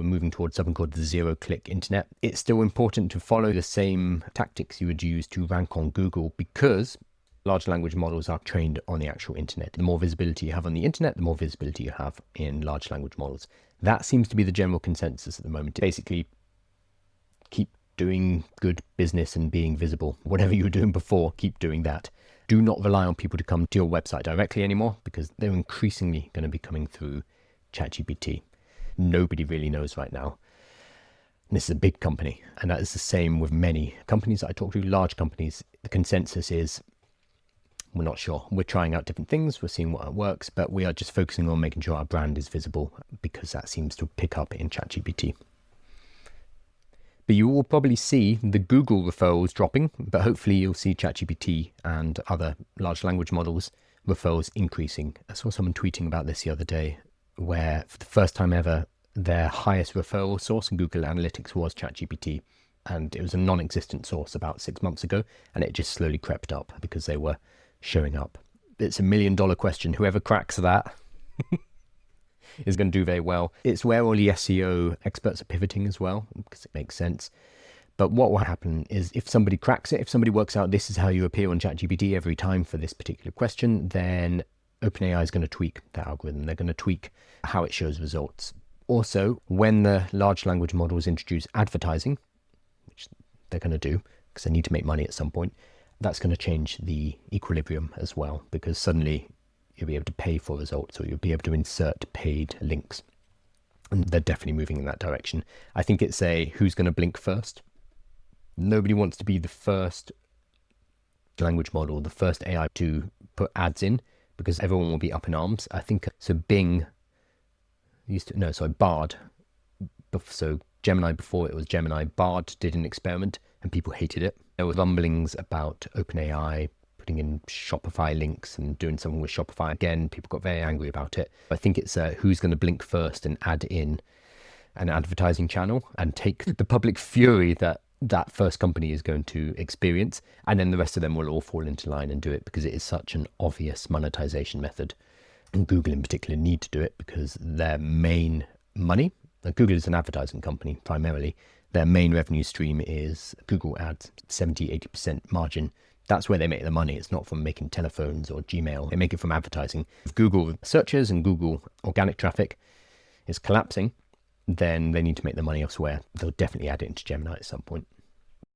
moving towards something called the zero-click internet. It's still important to follow the same tactics you would use to rank on Google because large language models are trained on the actual internet. The more visibility you have on the internet, the more visibility you have in large language models. That seems to be the general consensus at the moment. Basically, keep doing good business and being visible. Whatever you were doing before, keep doing that. Do not rely on people to come to your website directly anymore because they're increasingly going to be coming through ChatGPT. Nobody really knows right now. And this is a big company, and that is the same with many companies that I talk to, large companies. The consensus is we're not sure. We're trying out different things. We're seeing what works, but we are just focusing on making sure our brand is visible because that seems to pick up in ChatGPT. But you will probably see the Google referrals dropping, but hopefully you'll see ChatGPT and other large language models referrals increasing. I saw someone tweeting about this the other day, where for the first time ever, their highest referral source in Google Analytics was ChatGPT. And it was a non-existent source about 6 months ago, and it just slowly crept up because they were showing up. It's $1 million question. Whoever cracks that is going to do very well. It's where all the SEO experts are pivoting as well, because it makes sense. But what will happen is if somebody cracks it, if somebody works out this is how you appear on ChatGPT every time for this particular question, then OpenAI is going to tweak that algorithm. They're going to tweak how it shows results. Also, when the large language models introduce advertising, which they're going to do because they need to make money at some point, that's going to change the equilibrium as well, because suddenly you'll be able to pay for results or you'll be able to insert paid links. And they're definitely moving in that direction. I think it's a who's going to blink first. Nobody wants to be the first language model, the first AI to put ads in, because everyone will be up in arms. I think so. Bard. So Gemini before it was Gemini. Bard did an experiment and people hated it. There were rumblings about OpenAI putting in Shopify links and doing something with Shopify. Again, people got very angry about it. I think it's who's going to blink first and add in an advertising channel and take the public fury that that first company is going to experience, and then the rest of them will all fall into line and do it because it is such an obvious monetization method. And Google in particular need to do it because their main money, Google is an advertising company primarily, their main revenue stream is Google ads, 70-80% margin. That's where they make the money. It's not from making telephones or Gmail. They make it from advertising. If Google searches and Google organic traffic is collapsing, then they need to make the money elsewhere. They'll definitely add it into Gemini at some point.